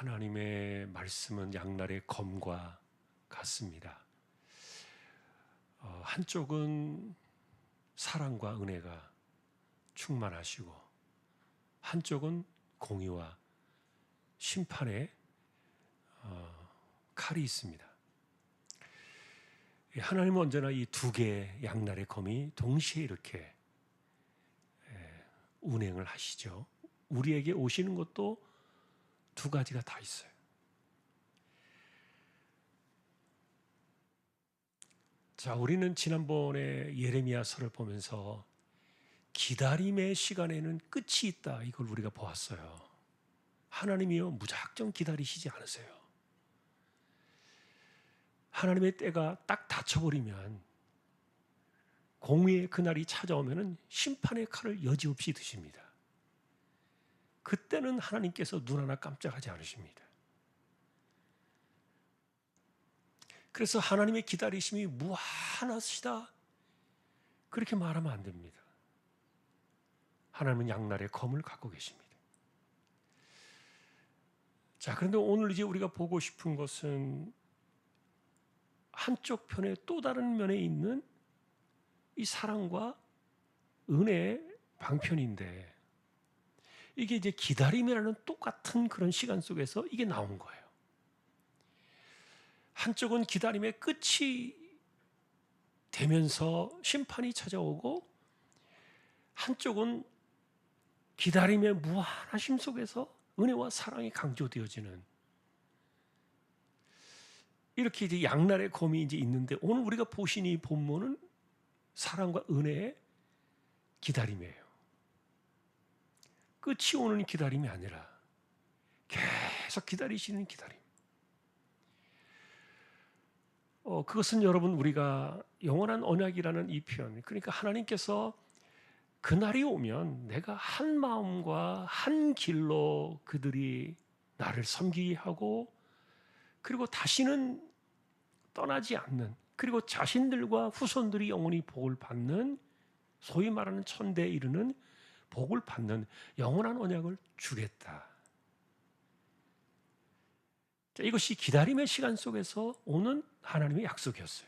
하나님의 말씀은 양날의 검과 같습니다. 한쪽은 사랑과 은혜가 충만하시고 한쪽은 공의와 심판의 칼이 있습니다. 하나님은 언제나 이 두 개의 양날의 검이 동시에 이렇게 운행을 하시죠. 우리에게 오시는 것도 두 가지가 다 있어요. 자, 우리는 지난번에 예레미야서를 보면서 기다림의 시간에는 끝이 있다, 이걸 우리가 보았어요. 하나님이요 무작정 기다리시지 않으세요. 하나님의 때가 딱 닫혀버리면, 공의의 그날이 찾아오면 심판의 칼을 여지없이 드십니다. 그때는 하나님께서 눈 하나 깜짝하지 않으십니다. 그래서 하나님의 기다리심이 무한하시다, 그렇게 말하면 안 됩니다. 하나님은 양날의 검을 갖고 계십니다. 자, 그런데 오늘 이제 우리가 보고 싶은 것은 한쪽 편의 또 다른 면에 있는 이 사랑과 은혜의 방편인데, 이게 이제 기다림이라는 똑같은 그런 시간 속에서 이게 나온 거예요. 한쪽은 기다림의 끝이 되면서 심판이 찾아오고, 한쪽은 기다림의 무한하심 속에서 은혜와 사랑이 강조되어지는, 이렇게 이제 양날의 검이 이제 있는데, 오늘 우리가 보신 이 본문은 사랑과 은혜의 기다림이에요. 끝이 오는 기다림이 아니라 계속 기다리시는 기다림. 그것은 여러분, 우리가 영원한 언약이라는 이 표현, 그러니까 하나님께서 그날이 오면 내가 한 마음과 한 길로 그들이 나를 섬기게 하고, 그리고 다시는 떠나지 않는, 그리고 자신들과 후손들이 영원히 복을 받는, 소위 말하는 천대에 이르는 복을 받는 영원한 언약을 주겠다. 자, 이것이 기다림의 시간 속에서 오는 하나님의 약속이었어요.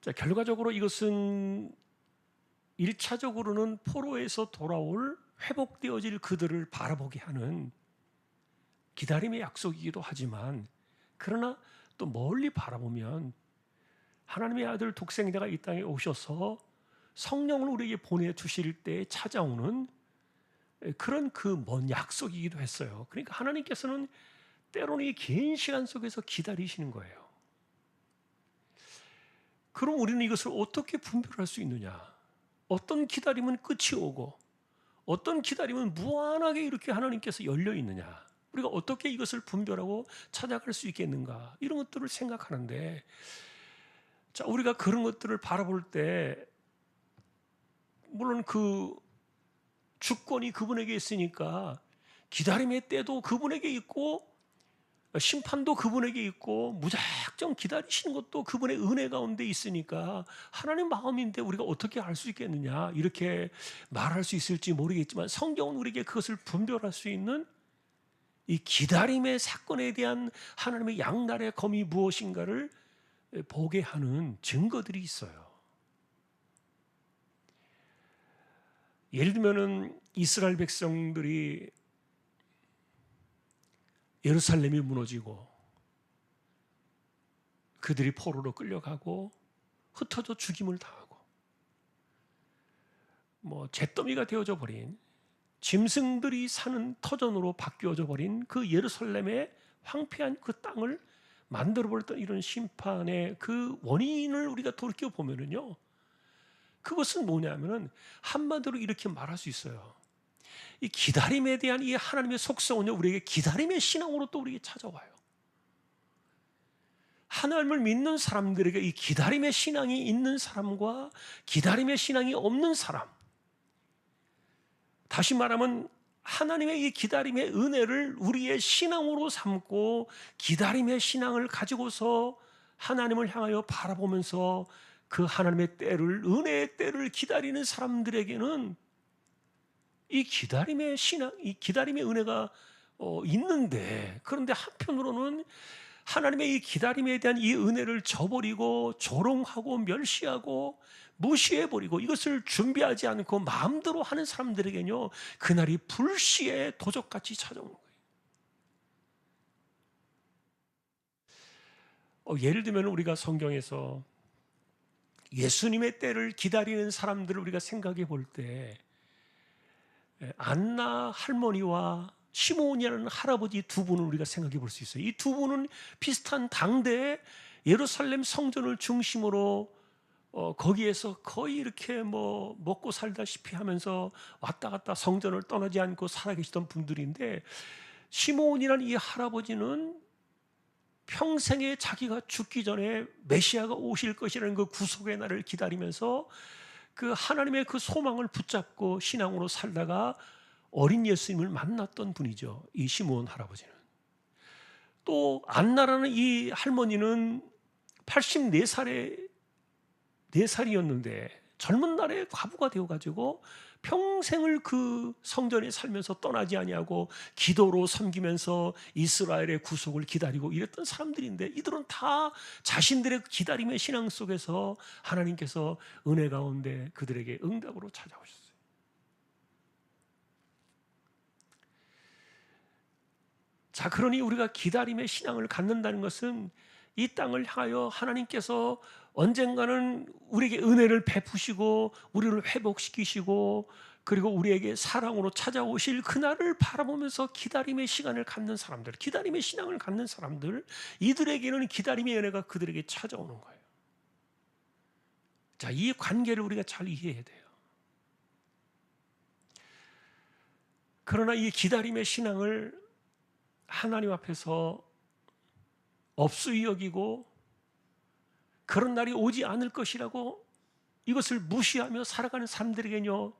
자, 결과적으로 이것은 1차적으로는 포로에서 돌아올 회복되어질 그들을 바라보게 하는 기다림의 약속이기도 하지만, 그러나 또 멀리 바라보면 하나님의 아들 독생자가 이 땅에 오셔서 성령을 우리에게 보내주실 때 찾아오는 그런 그 먼 약속이기도 했어요. 그러니까 하나님께서는 때로는 이 긴 시간 속에서 기다리시는 거예요. 그럼 우리는 이것을 어떻게 분별할 수 있느냐? 어떤 기다림은 끝이 오고 어떤 기다림은 무한하게 이렇게 하나님께서 열려 있느냐? 우리가 어떻게 이것을 분별하고 찾아갈 수 있겠는가? 이런 것들을 생각하는데, 자, 우리가 그런 것들을 바라볼 때, 물론 그 주권이 그분에게 있으니까 기다림의 때도 그분에게 있고 심판도 그분에게 있고 무작정 기다리시는 것도 그분의 은혜 가운데 있으니까 하나님 마음인데 우리가 어떻게 알 수 있겠느냐, 이렇게 말할 수 있을지 모르겠지만, 성경은 우리에게 그것을 분별할 수 있는 이 기다림의 사건에 대한 하나님의 양날의 검이 무엇인가를 보게 하는 증거들이 있어요. 예를 들면은 이스라엘 백성들이 예루살렘이 무너지고 그들이 포로로 끌려가고 흩어져 죽임을 당하고 잿더미가 되어져 버린, 짐승들이 사는 터전으로 바뀌어져 버린 그 예루살렘의 황폐한 그 땅을 만들어 버렸던 이런 심판의 그 원인을 우리가 돌이켜 보면은요, 그것은 뭐냐면은 한마디로 이렇게 말할 수 있어요. 이 기다림에 대한 이 하나님의 속성은요, 우리에게 기다림의 신앙으로 또 우리에게 찾아와요. 하나님을 믿는 사람들에게 이 기다림의 신앙이 있는 사람과 기다림의 신앙이 없는 사람, 다시 말하면 하나님의 이 기다림의 은혜를 우리의 신앙으로 삼고 기다림의 신앙을 가지고서 하나님을 향하여 바라보면서 그 하나님의 때를, 은혜의 때를 기다리는 사람들에게는 이 기다림의 신앙, 이 기다림의 은혜가 있는데, 그런데 한편으로는 하나님의 이 기다림에 대한 이 은혜를 저버리고 조롱하고 멸시하고 무시해버리고 이것을 준비하지 않고 마음대로 하는 사람들에게는요, 그날이 불시에 도적같이 찾아오는 거예요. 예를 들면 우리가 성경에서 예수님의 때를 기다리는 사람들을 우리가 생각해 볼 때, 안나 할머니와 시므온이라는 할아버지 두 분을 우리가 생각해 볼 수 있어요. 이 두 분은 비슷한 당대에 예루살렘 성전을 중심으로 거기에서 거의 이렇게 뭐 먹고 살다시피 하면서 왔다 갔다 성전을 떠나지 않고 살아계시던 분들인데, 시므온이라는 이 할아버지는 평생에 자기가 죽기 전에 메시아가 오실 것이라는 그 구속의 날을 기다리면서 그 하나님의 그 소망을 붙잡고 신앙으로 살다가 어린 예수님을 만났던 분이죠. 이 시므온 할아버지는. 또 안나라는 이 할머니는 84살이었는데 젊은 날에 과부가 되어가지고 평생을 그 성전에 살면서 떠나지 아니하고 기도로 섬기면서 이스라엘의 구속을 기다리고 이랬던 사람들인데, 이들은 다 자신들의 기다림의 신앙 속에서 하나님께서 은혜 가운데 그들에게 응답으로 찾아오셨어요. 자, 그러니 우리가 기다림의 신앙을 갖는다는 것은 이 땅을 향하여 하나님께서 언젠가는 우리에게 은혜를 베푸시고 우리를 회복시키시고 그리고 우리에게 사랑으로 찾아오실 그날을 바라보면서 기다림의 시간을 갖는 사람들, 기다림의 신앙을 갖는 사람들, 이들에게는 기다림의 은혜가 그들에게 찾아오는 거예요. 자, 이 관계를 우리가 잘 이해해야 돼요. 그러나 이 기다림의 신앙을 하나님 앞에서 없수이 여기고 그런 날이 오지 않을 것이라고 이것을 무시하며 살아가는 사람들에게는요,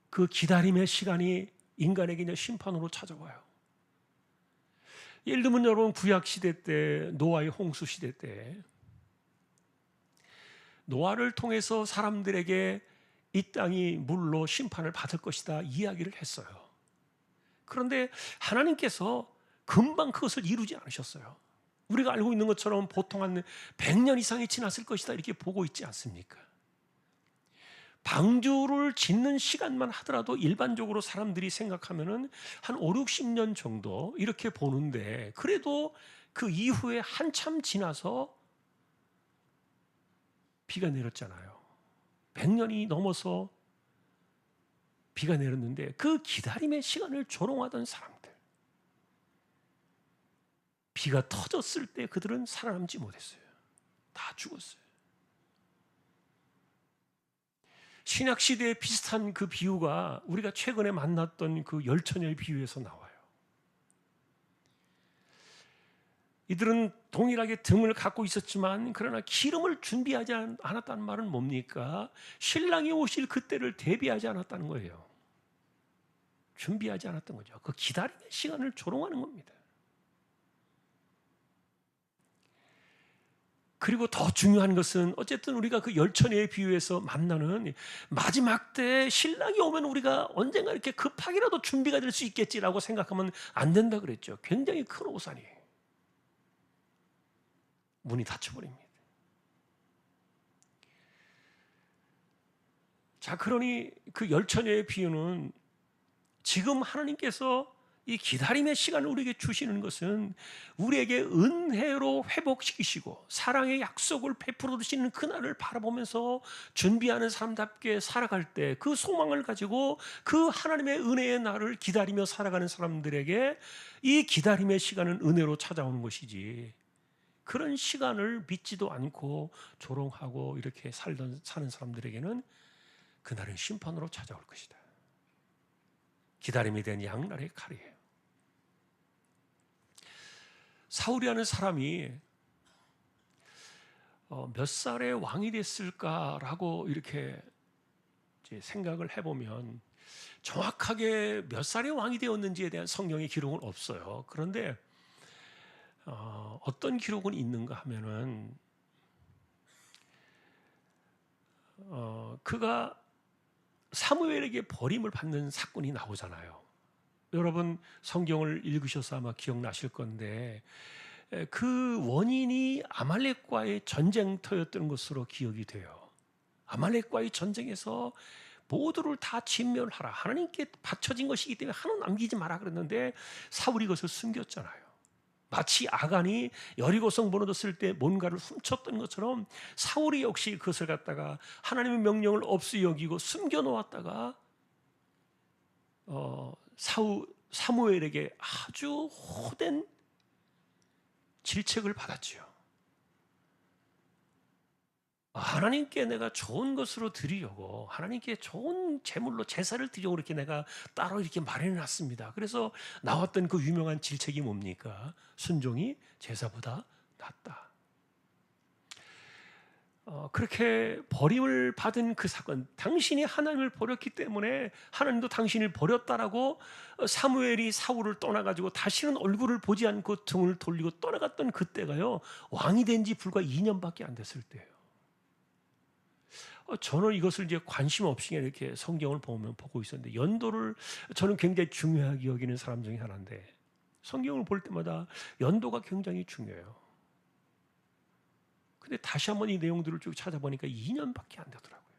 그 기다림의 시간이 인간에게는 심판으로 찾아와요. 예를 들면 여러분, 구약 시대 때, 노아의 홍수 시대 때 노아를 통해서 사람들에게 이 땅이 물로 심판을 받을 것이다 이야기를 했어요. 그런데 하나님께서 금방 그것을 이루지 않으셨어요. 우리가 알고 있는 것처럼 보통 한 100년 이상이 지났을 것이다 이렇게 보고 있지 않습니까? 방주를 짓는 시간만 하더라도 일반적으로 사람들이 생각하면은 한 5, 60년 정도 이렇게 보는데, 그래도 그 이후에 한참 지나서 비가 내렸잖아요. 100년이 넘어서 비가 내렸는데 그 기다림의 시간을 조롱하던 사람들, 비가 터졌을 때 그들은 살아남지 못했어요. 다 죽었어요. 신약시대에 비슷한 그 비유가 우리가 최근에 만났던 그 열처녀의 비유에서 나와요. 이들은 동일하게 등을 갖고 있었지만 그러나 기름을 준비하지 않았다는 말은 뭡니까? 신랑이 오실 그때를 대비하지 않았다는 거예요. 준비하지 않았던 거죠. 그 기다림의 시간을 조롱하는 겁니다. 그리고 더 중요한 것은 어쨌든 우리가 그 열처녀의 비유에서 만나는 마지막 때 신랑이 오면 우리가 언젠가 이렇게 급하게라도 준비가 될 수 있겠지라고 생각하면 안 된다 그랬죠. 굉장히 큰 오산이에요. 문이 닫혀버립니다. 자, 그러니 그 열처녀의 비유는 지금 하나님께서 이 기다림의 시간을 우리에게 주시는 것은 우리에게 은혜로 회복시키시고 사랑의 약속을 베풀어 주시는 그날을 바라보면서 준비하는 사람답게 살아갈 때 그 소망을 가지고 그 하나님의 은혜의 날을 기다리며 살아가는 사람들에게 이 기다림의 시간은 은혜로 찾아오는 것이지, 그런 시간을 믿지도 않고 조롱하고 이렇게 사는 사람들에게는 그날은 심판으로 찾아올 것이다. 기다림에 대한 양날의 칼이에요. 사울이라는 사람이 몇 살에 왕이 됐을까라고 이렇게 생각을 해보면 정확하게 몇 살에 왕이 되었는지에 대한 성경의 기록은 없어요. 그런데 어떤 기록은 있는가 하면은 그가 사무엘에게 버림을 받는 사건이 나오잖아요. 여러분 성경을 읽으셔서 아마 기억나실 건데 그 원인이 아말렉과의 전쟁터였던 것으로 기억이 돼요. 아말렉과의 전쟁에서 모두를 다 진멸하라. 하나님께 바쳐진 것이기 때문에 하나 남기지 마라 그랬는데 사울이 그것을 숨겼잖아요. 마치 아간이 여리고성 무너졌을 때 뭔가를 훔쳤던 것처럼 사울이 역시 그것을 갖다가 하나님의 명령을 없이 여기고 숨겨놓았다가 사무엘에게 아주 호된 질책을 받았지요. 하나님께 내가 좋은 것으로 드리려고 하나님께 좋은 제물로 제사를 드리려고 이렇게 내가 따로 이렇게 마련해 놨습니다. 그래서 나왔던 그 유명한 질책이 뭡니까? 순종이 제사보다 낫다. 그렇게 버림을 받은 그 사건, 당신이 하나님을 버렸기 때문에 하나님도 당신을 버렸다라고 사무엘이 사울을 떠나가지고 다시는 얼굴을 보지 않고 등을 돌리고 떠나갔던 그때가요, 왕이 된 지 불과 2년밖에 안 됐을 때예요. 저는 이것을 이제 관심 없이 이렇게 성경을 보고 있었는데, 연도를 저는 굉장히 중요하게 여기는 사람 중에 하나인데, 성경을 볼 때마다 연도가 굉장히 중요해요. 근데 다시 한번 이 내용들을 쭉 찾아보니까 2년밖에 안 되더라고요.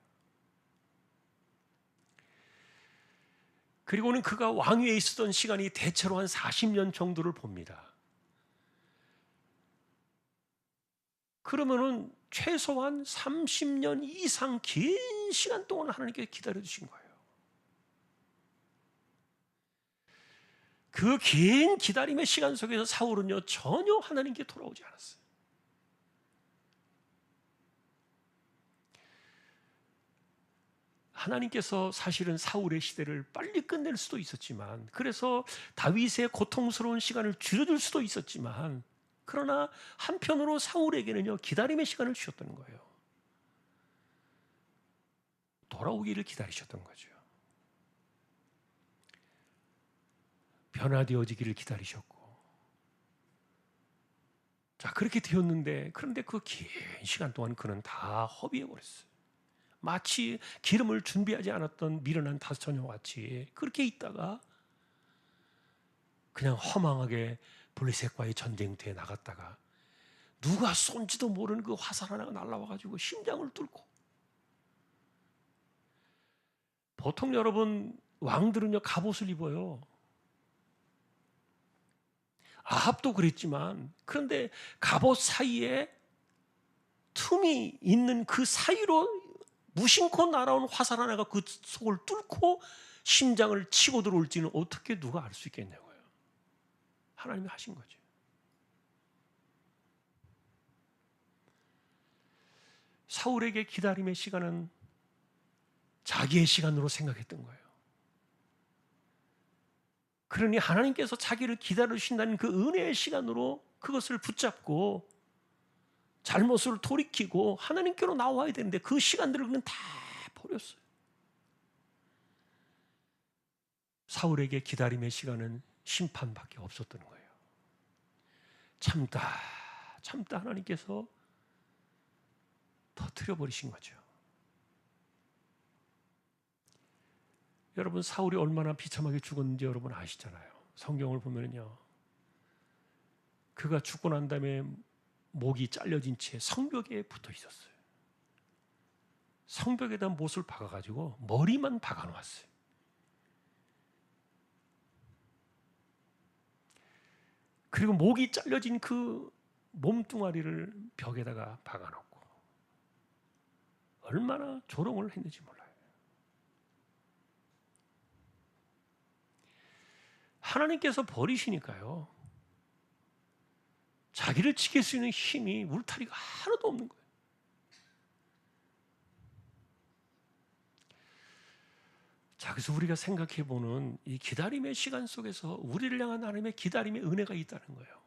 그리고는 그가 왕위에 있었던 시간이 대체로 한 40년 정도를 봅니다. 그러면은 최소한 30년 이상 긴 시간 동안 하나님께 기다려 주신 거예요. 그 긴 기다림의 시간 속에서 사울은요, 전혀 하나님께 돌아오지 않았어요. 하나님께서 사실은 사울의 시대를 빨리 끝낼 수도 있었지만, 그래서 다윗의 고통스러운 시간을 줄여줄 수도 있었지만, 그러나 한편으로 사울에게는요, 기다림의 시간을 주셨다는 거예요. 돌아오기를 기다리셨던 거죠. 변화되어지기를 기다리셨고, 자, 그렇게 되었는데, 그런데 그 긴 시간 동안 그는 다 허비해 버렸어요. 마치 기름을 준비하지 않았던 미련한 다처녀 같이 그렇게 있다가 그냥 허망하게 블레셋과의 전쟁터에 나갔다가 누가 쏜지도 모르는 그 화살 하나가 날라와가지고 심장을 뚫고. 보통 여러분 왕들은요, 갑옷을 입어요. 아합도 그랬지만, 그런데 갑옷 사이에 틈이 있는 그 사이로 무심코 날아온 화살 하나가 그 속을 뚫고 심장을 치고 들어올지는 어떻게 누가 알 수 있겠냐고요. 하나님이 하신 거죠. 사울에게 기다림의 시간은 자기의 시간으로 생각했던 거예요. 그러니 하나님께서 자기를 기다려주신다는 그 은혜의 시간으로 그것을 붙잡고 잘못을 돌이키고 하나님께로 나와야 되는데 그 시간들을 그냥 다 버렸어요. 사울에게 기다림의 시간은 심판밖에 없었던 거예요. 참다 하나님께서 터뜨려 버리신 거죠. 여러분, 사울이 얼마나 비참하게 죽었는지 여러분 아시잖아요. 성경을 보면요, 그가 죽고 난 다음에 목이 잘려진 채 성벽에 붙어 있었어요. 성벽에다 못을 박아가지고 머리만 박아놓았어요. 그리고 목이 잘려진 그 몸뚱아리를 벽에다가 박아놓고 얼마나 조롱을 했는지 몰라요. 하나님께서 버리시니까요, 자기를 지킬 수 있는 힘이, 울타리가 하나도 없는 거예요. 자, 그래서 우리가 생각해보는 이 기다림의 시간 속에서 우리를 향한 하나님의 기다림의 은혜가 있다는 거예요.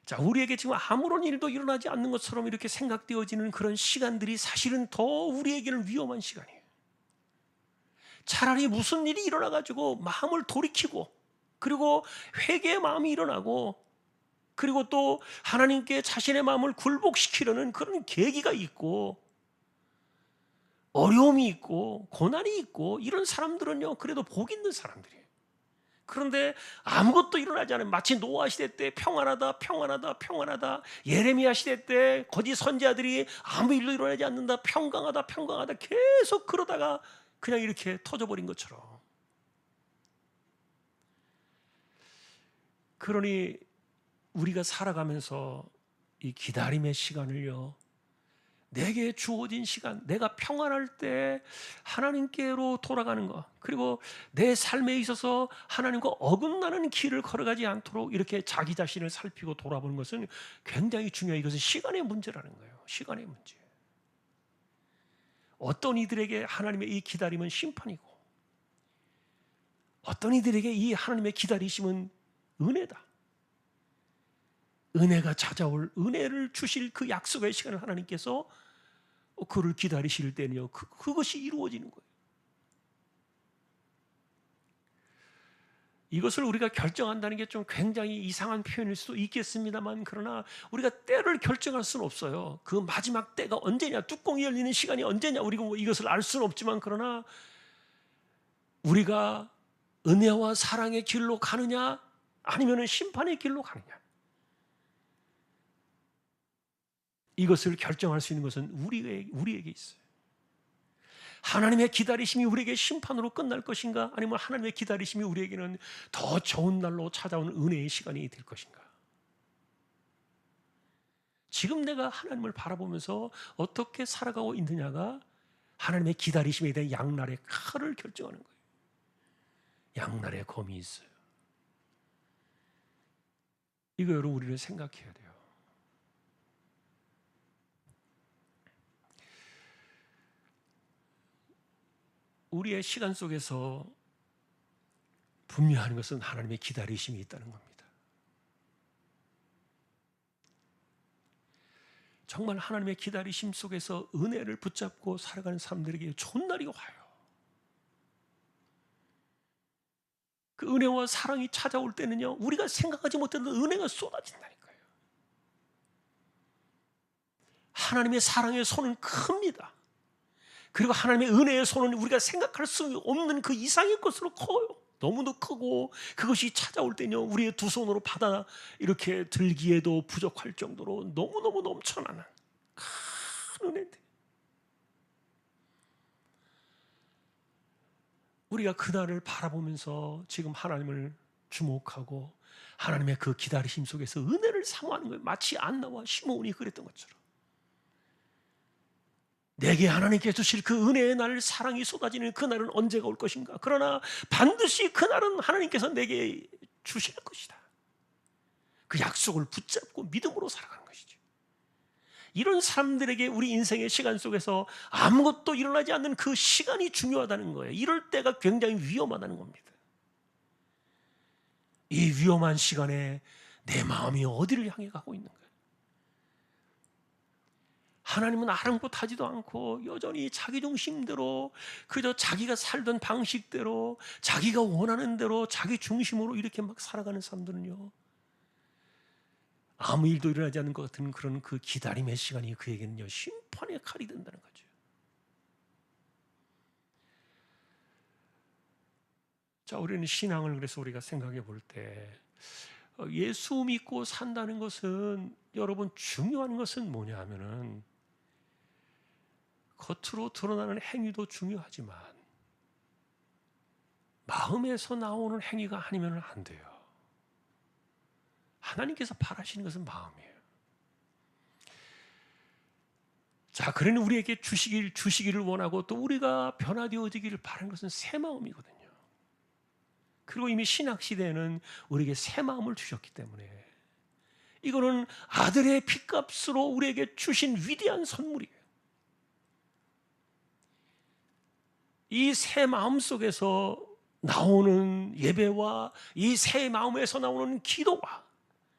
자, 우리에게 지금 아무런 일도 일어나지 않는 것처럼 이렇게 생각되어지는 그런 시간들이 사실은 더 우리에게는 위험한 시간이에요. 차라리 무슨 일이 일어나가지고 마음을 돌이키고, 그리고 회개의 마음이 일어나고, 그리고 또 하나님께 자신의 마음을 굴복시키려는 그런 계기가 있고, 어려움이 있고 고난이 있고 이런 사람들은요, 그래도 복 있는 사람들이에요. 그런데 아무것도 일어나지 않은, 마치 노아 시대 때 평안하다 평안하다 평안하다, 예레미야 시대 때 거짓 선지자들이 아무 일도 일어나지 않는다, 평강하다 평강하다 계속 그러다가 그냥 이렇게 터져버린 것처럼. 그러니 우리가 살아가면서 이 기다림의 시간을요, 내게 주어진 시간, 내가 평안할 때 하나님께로 돌아가는 것, 그리고 내 삶에 있어서 하나님과 어긋나는 길을 걸어가지 않도록 이렇게 자기 자신을 살피고 돌아보는 것은 굉장히 중요해요. 이것은 시간의 문제라는 거예요. 시간의 문제. 어떤 이들에게 하나님의 이 기다림은 심판이고, 어떤 이들에게 이 하나님의 기다리심은 은혜다. 은혜가 찾아올, 은혜를 주실 그 약속의 시간을 하나님께서 그를 기다리실 때는요, 그것이 이루어지는 거예요. 이것을 우리가 결정한다는 게 좀 굉장히 이상한 표현일 수도 있겠습니다만, 그러나 우리가 때를 결정할 수는 없어요. 그 마지막 때가 언제냐, 뚜껑이 열리는 시간이 언제냐, 우리가 뭐 이것을 알 수는 없지만, 그러나 우리가 은혜와 사랑의 길로 가느냐 아니면 심판의 길로 가느냐, 이것을 결정할 수 있는 것은 우리에게 있어요. 하나님의 기다리심이 우리에게 심판으로 끝날 것인가, 아니면 하나님의 기다리심이 우리에게는 더 좋은 날로 찾아오는 은혜의 시간이 될 것인가. 지금 내가 하나님을 바라보면서 어떻게 살아가고 있느냐가 하나님의 기다리심에 대한 양날의 칼을 결정하는 거예요. 양날의 검이 있어요. 이거 여러분, 우리는 생각해야 돼요. 우리의 시간 속에서 분명한 것은 하나님의 기다리심이 있다는 겁니다. 정말 하나님의 기다리심 속에서 은혜를 붙잡고 살아가는 사람들에게 좋은 날이 와요. 그 은혜와 사랑이 찾아올 때는요, 우리가 생각하지 못했던 은혜가 쏟아진다니까요. 하나님의 사랑의 손은 큽니다. 그리고 하나님의 은혜의 손은 우리가 생각할 수 없는 그 이상의 것으로 커요. 너무도 크고, 그것이 찾아올 때는요, 우리의 두 손으로 받아 이렇게 들기에도 부족할 정도로 너무너무 넘쳐나는 큰 은혜인데, 우리가 그날을 바라보면서 지금 하나님을 주목하고 하나님의 그 기다리심 속에서 은혜를 사모하는 거예요. 마치 안나와 시므온이 그랬던 것처럼. 내게 하나님께 주실 그 은혜의 날, 사랑이 쏟아지는 그날은 언제가 올 것인가. 그러나 반드시 그날은 하나님께서 내게 주실 것이다. 그 약속을 붙잡고 믿음으로 살아가는 것이죠. 이런 사람들에게 우리 인생의 시간 속에서 아무것도 일어나지 않는 그 시간이 중요하다는 거예요. 이럴 때가 굉장히 위험하다는 겁니다. 이 위험한 시간에 내 마음이 어디를 향해 가고 있는가? 하나님은 아랑곳하지도 않고 여전히 자기 중심대로, 그저 자기가 살던 방식대로, 자기가 원하는 대로 자기 중심으로 이렇게 막 살아가는 사람들은요, 아무 일도 일어나지 않는 것 같은 그런 그 기다림의 시간이 그에게는요, 심판의 칼이 된다는 거죠. 자, 우리는 신앙을 그래서 우리가 생각해 볼 때, 예수 믿고 산다는 것은, 여러분, 중요한 것은 뭐냐 하면은, 겉으로 드러나는 행위도 중요하지만 마음에서 나오는 행위가 아니면 안 돼요. 하나님께서 바라시는 것은 마음이에요. 자, 그러니 우리에게 주시기를 원하고, 또 우리가 변화되어지기를 바라는 것은 새 마음이거든요. 그리고 이미 신학 시대에는 우리에게 새 마음을 주셨기 때문에, 이거는 아들의 피값으로 우리에게 주신 위대한 선물이에요. 이 새 마음 속에서 나오는 예배와, 이 새 마음에서 나오는 기도와,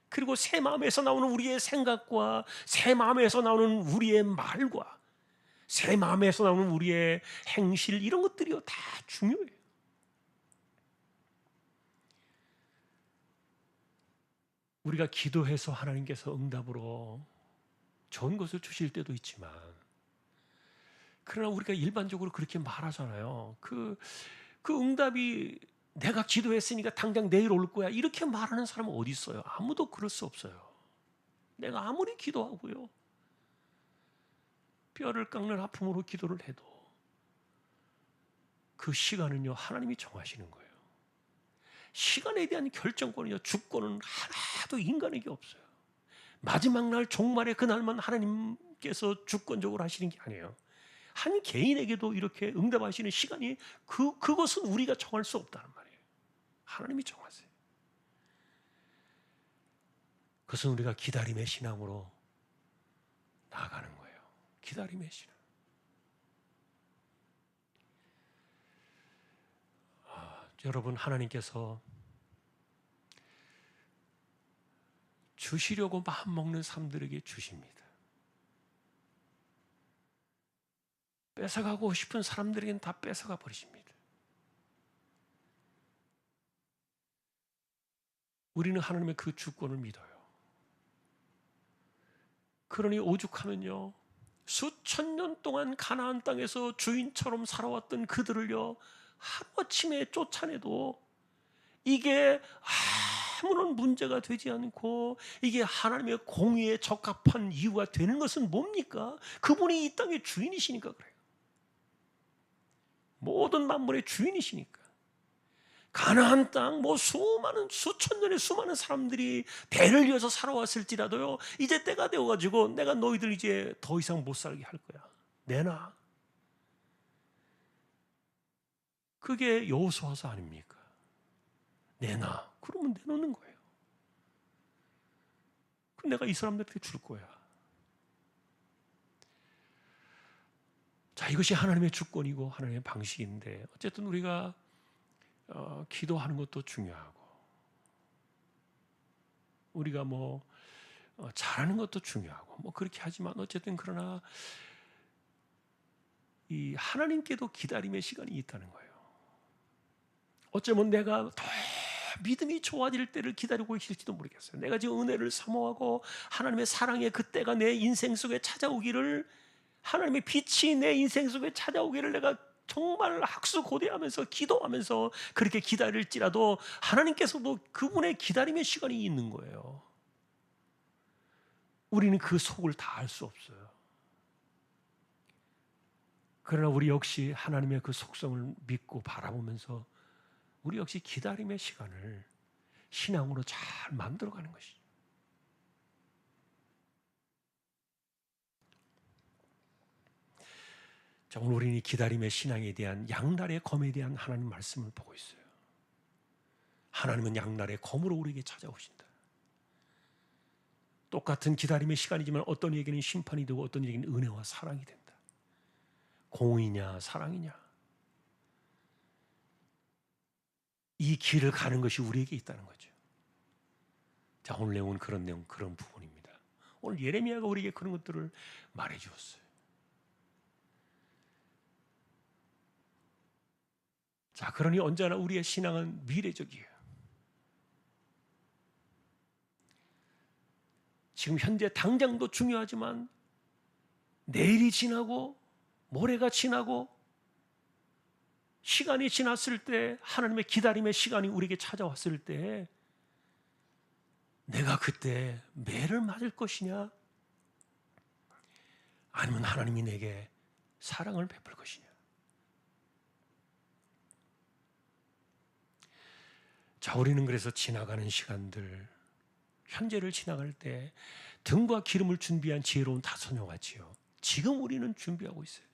그리고 새 마음에서 나오는 우리의 생각과, 새 마음에서 나오는 우리의 말과, 새 마음에서 나오는 우리의 행실, 이런 것들이요, 다 중요해요. 우리가 기도해서 하나님께서 응답으로 좋은 것을 주실 때도 있지만, 그러나 우리가 일반적으로 그렇게 말하잖아요. 그 응답이 내가 기도했으니까 당장 내일 올 거야. 이렇게 말하는 사람은 어디 있어요? 아무도 그럴 수 없어요. 내가 아무리 기도하고요. 뼈를 깎는 아픔으로 기도를 해도 그 시간은요, 하나님이 정하시는 거예요. 시간에 대한 결정권은요, 주권은 하나도 인간에게 없어요. 마지막 날 종말의 그날만 하나님께서 주권적으로 하시는 게 아니에요. 한 개인에게도 이렇게 응답하시는 시간이 그것은 우리가 정할 수 없다는 말이에요. 하나님이 정하세요. 그것은 우리가 기다림의 신앙으로 나아가는 거예요. 기다림의 신앙. 여러분, 하나님께서 주시려고 마음먹는 사람들에게 주십니다. 뺏어가고 싶은 사람들에게는 다 뺏어가 버리십니다. 우리는 하나님의 그 주권을 믿어요. 그러니 오죽하면요, 수천 년 동안 가나안 땅에서 주인처럼 살아왔던 그들을요, 하루아침에 쫓아내도 이게 아무런 문제가 되지 않고 이게 하나님의 공의에 적합한 이유가 되는 것은 뭡니까? 그분이 이 땅의 주인이시니까 그래요. 모든 만물의 주인이시니까. 가나안 땅 수많은 수천 년의 수많은 사람들이 대를 이어서 살아왔을지라도요, 이제 때가 되어 가지고 내가 너희들 이제 더 이상 못 살게 할 거야. 내놔. 그게 여호수아서 아닙니까? 내놔. 그러면 내놓는 거예요. 그럼 내가 이 사람들한테 줄 거야. 자, 이것이 하나님의 주권이고 하나님의 방식인데, 어쨌든 우리가 기도하는 것도 중요하고, 우리가 잘하는 것도 중요하고, 그렇게 하지만 어쨌든 그러나 이 하나님께도 기다림의 시간이 있다는 거예요. 어쩌면 내가 더 믿음이 좋아질 때를 기다리고 있을지도 모르겠어요. 내가 지금 은혜를 사모하고 하나님의 사랑의 그때가 내 인생 속에 찾아오기를, 하나님의 빛이 내 인생 속에 찾아오기를 내가 정말 학수고대하면서 기도하면서 그렇게 기다릴지라도 하나님께서도 그분의 기다림의 시간이 있는 거예요. 우리는 그 속을 다 알 수 없어요. 그러나 우리 역시 하나님의 그 속성을 믿고 바라보면서 우리 역시 기다림의 시간을 신앙으로 잘 만들어가는 것이죠. 자, 오늘 우리는 이 기다림의 신앙에 대한 양날의 검에 대한 하나님 말씀을 보고 있어요. 하나님은 양날의 검으로 우리에게 찾아오신다. 똑같은 기다림의 시간이지만 어떤 이에게는 심판이 되고 어떤 이에게는 은혜와 사랑이 된다. 공의냐 사랑이냐, 이 길을 가는 것이 우리에게 있다는 거죠. 자, 오늘 내용은 그런 내용, 그런 부분입니다. 오늘 예레미야가 우리에게 그런 것들을 말해 주었어요. 자, 그러니 언제나 우리의 신앙은 미래적이에요. 지금 현재 당장도 중요하지만 내일이 지나고 모레가 지나고 시간이 지났을 때, 하나님의 기다림의 시간이 우리에게 찾아왔을 때 내가 그때 매를 맞을 것이냐, 아니면 하나님이 내게 사랑을 베풀 것이냐. 자, 우리는 그래서 지나가는 시간들, 현재를 지나갈 때 등과 기름을 준비한 지혜로운 다소녀 같지요. 지금 우리는 준비하고 있어요.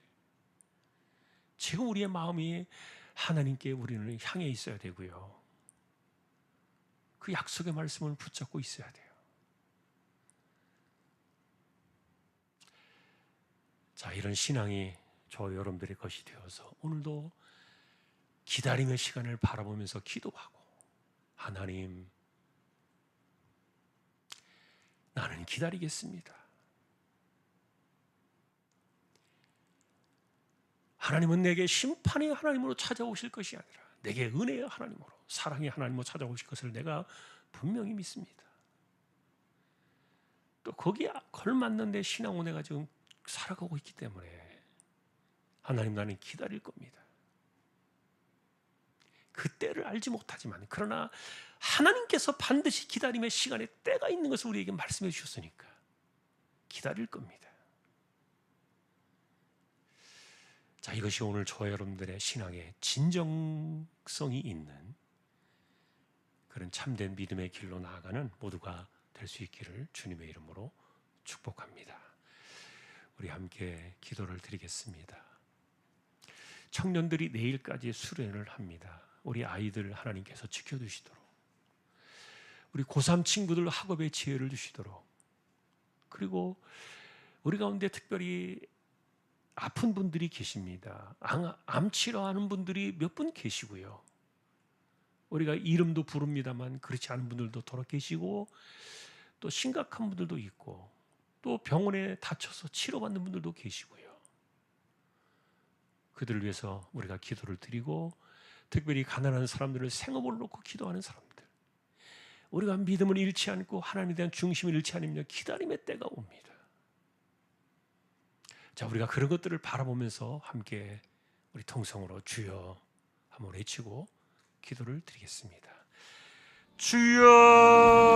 지금 우리의 마음이 하나님께 우리는 향해 있어야 되고요. 그 약속의 말씀을 붙잡고 있어야 돼요. 자, 이런 신앙이 저 여러분들의 것이 되어서 오늘도 기다림의 시간을 바라보면서 기도하고, 하나님, 나는 기다리겠습니다. 하나님은 내게 심판의 하나님으로 찾아오실 것이 아니라 내게 은혜의 하나님으로, 사랑의 하나님으로 찾아오실 것을 내가 분명히 믿습니다. 또 거기에 걸맞는 내 신앙으로 내가 지금 살아가고 있기 때문에 하나님, 나는 기다릴 겁니다. 그 때를 알지 못하지만 그러나 하나님께서 반드시 기다림의 시간에 때가 있는 것을 우리에게 말씀해 주셨으니까 기다릴 겁니다. 자, 이것이 오늘 저와 여러분들의 신앙의 진정성이 있는 그런 참된 믿음의 길로 나아가는 모두가 될 수 있기를 주님의 이름으로 축복합니다. 우리 함께 기도를 드리겠습니다. 청년들이 내일까지 수련을 합니다. 우리 아이들 하나님께서 지켜주시도록, 우리 고3 친구들 학업의 지혜를 주시도록, 그리고 우리 가운데 특별히 아픈 분들이 계십니다. 암 치료하는 분들이 몇 분 계시고요. 우리가 이름도 부릅니다만 그렇지 않은 분들도 돌아 계시고, 또 심각한 분들도 있고, 또 병원에 다쳐서 치료받는 분들도 계시고요. 그들을 위해서 우리가 기도를 드리고, 특별히 가난한 사람들을 생업을 놓고 기도하는 사람들, 우리가 믿음을 잃지 않고 하나님에 대한 중심을 잃지 않으며 기다림의 때가 옵니다. 자, 우리가 그런 것들을 바라보면서 함께 우리 통성으로 주여 한번 외치고 기도를 드리겠습니다. 주여!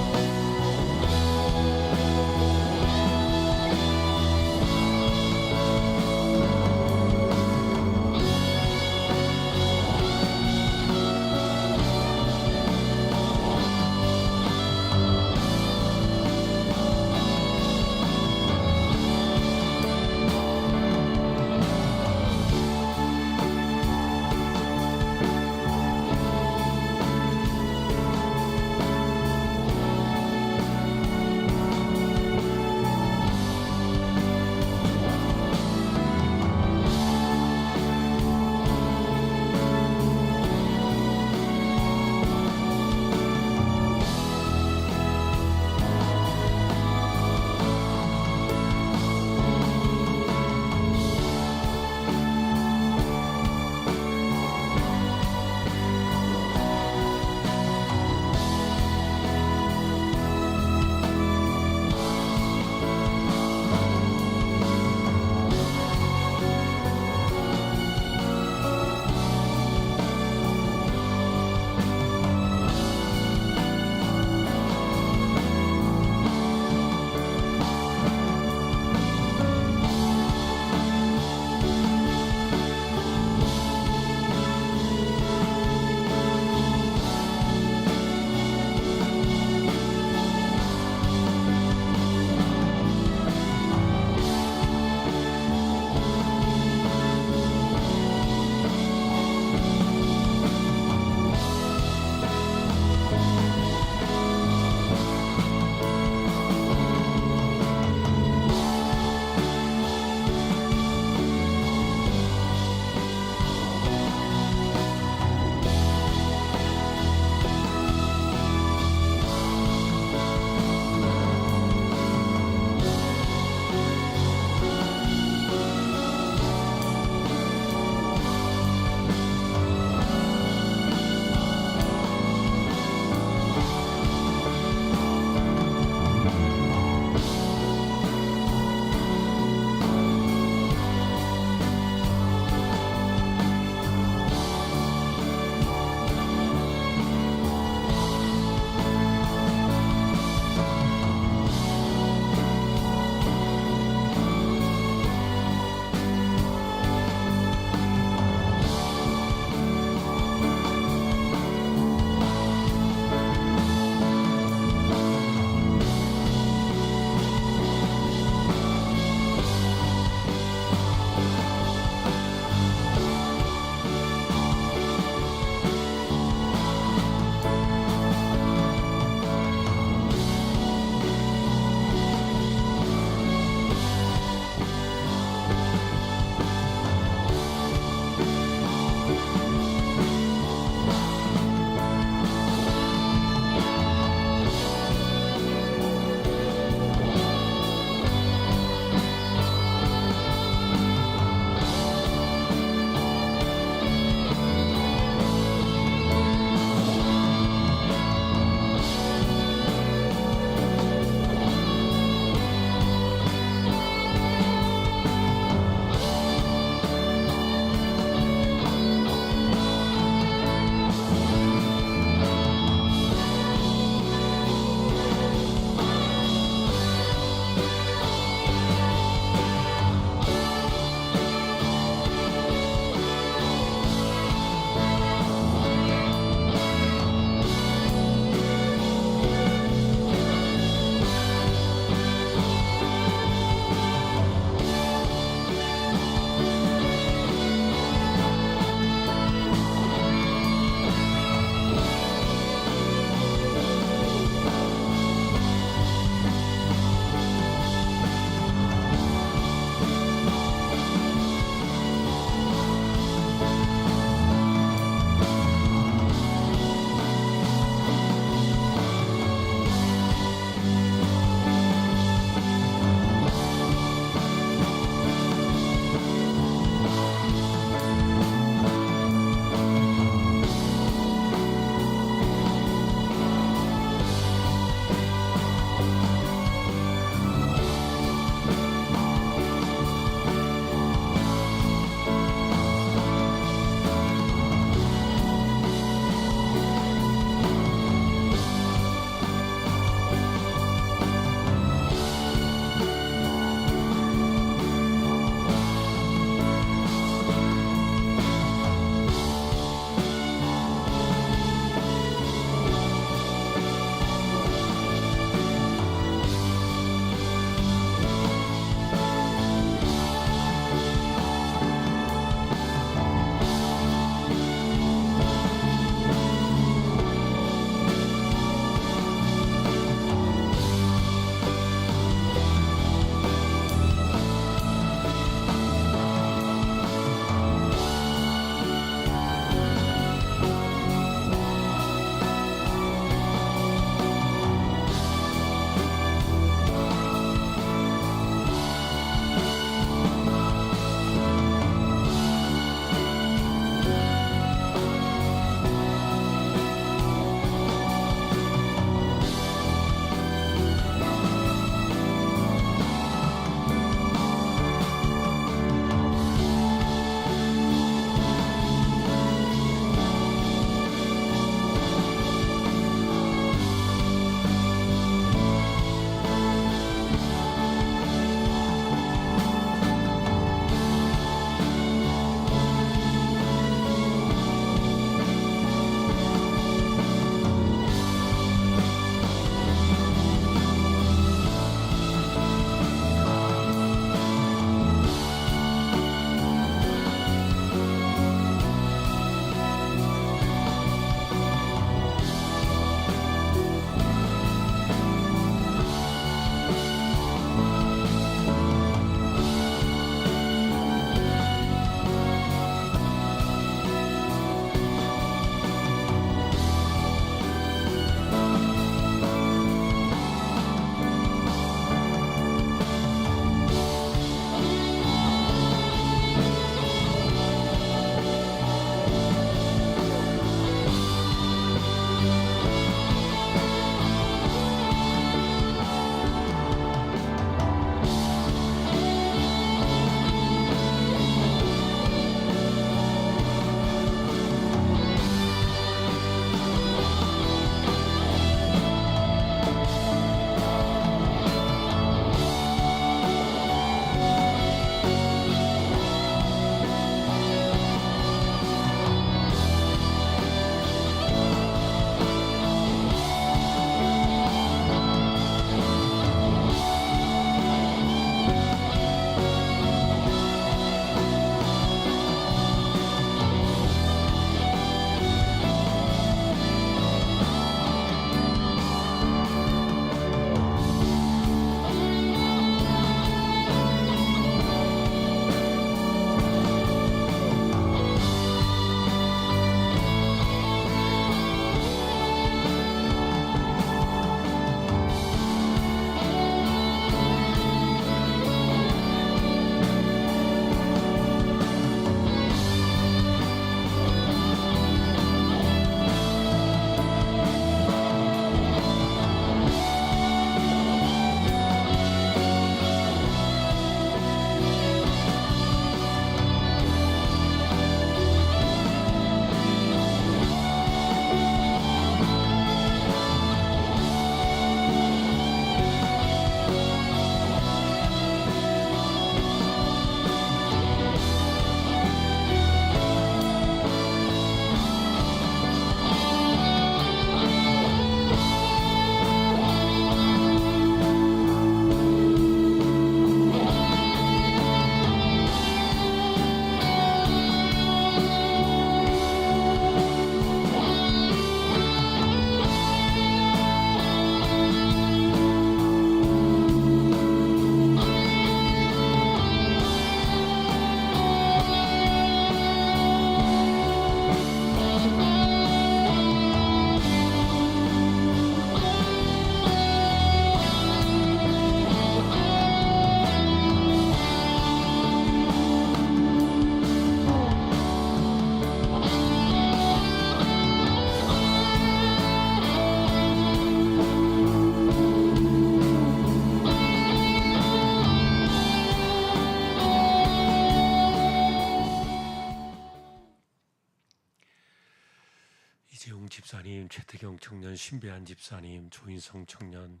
집사님, 최태경 청년, 신배한 집사님, 조인성 청년,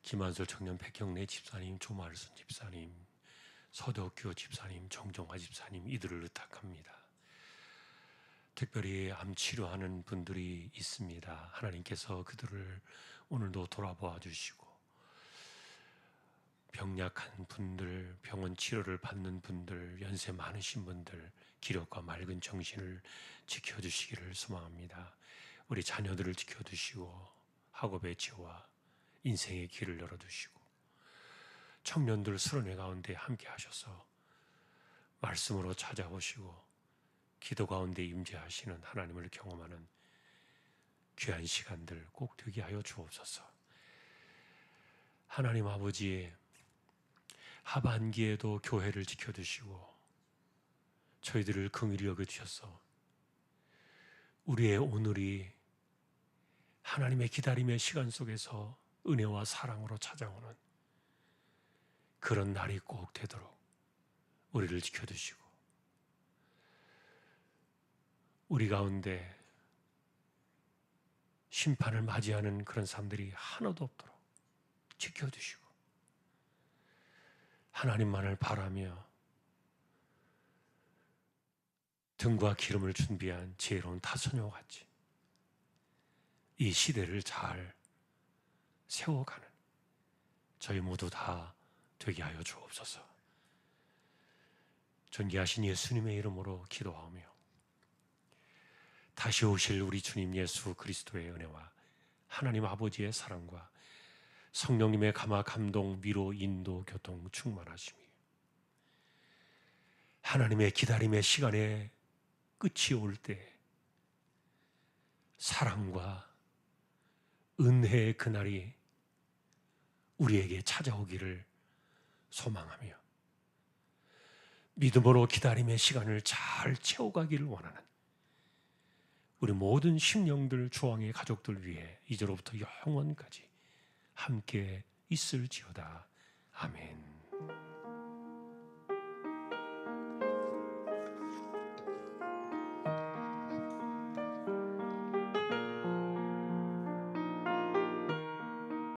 김한솔 청년, 백경래 집사님, 조말순 집사님, 서덕규 집사님, 정종화 집사님, 이들을 의탁합니다. 특별히 암 치료하는 분들이 있습니다. 하나님께서 그들을 오늘도 돌아보아 주시고, 병약한 분들, 병원 치료를 받는 분들, 연세 많으신 분들, 기력과 맑은 정신을 지켜주시기를 소망합니다. 우리 자녀들을 지켜주시고 학업의 지혜와 인생의 길을 열어두시고, 청년들 수련회 가운데 함께 하셔서 말씀으로 찾아오시고 기도 가운데 임재하시는 하나님을 경험하는 귀한 시간들 꼭 되게 하여 주옵소서. 하나님 아버지, 하반기에도 교회를 지켜주시고 저희들을 긍휼히 여겨주셔서 우리의 오늘이 하나님의 기다림의 시간 속에서 은혜와 사랑으로 찾아오는 그런 날이 꼭 되도록 우리를 지켜주시고, 우리 가운데 심판을 맞이하는 그런 사람들이 하나도 없도록 지켜주시고, 하나님만을 바라며 등과 기름을 준비한 지혜로운 타소녀와 같이 이 시대를 잘 세워가는 저희 모두 다 되게 하여 주옵소서. 존귀하신 예수님의 이름으로 기도하며 다시 오실 우리 주님 예수 그리스도의 은혜와 하나님 아버지의 사랑과 성령님의 감화, 감동, 위로, 인도, 교통 충만하심이 하나님의 기다림의 시간에 끝이 올 때 사랑과 은혜의 그날이 우리에게 찾아오기를 소망하며 믿음으로 기다림의 시간을 잘 채워가기를 원하는 우리 모든 심령들, 주왕의 가족들 위해 이제로부터 영원까지 함께 있을지어다. 아멘.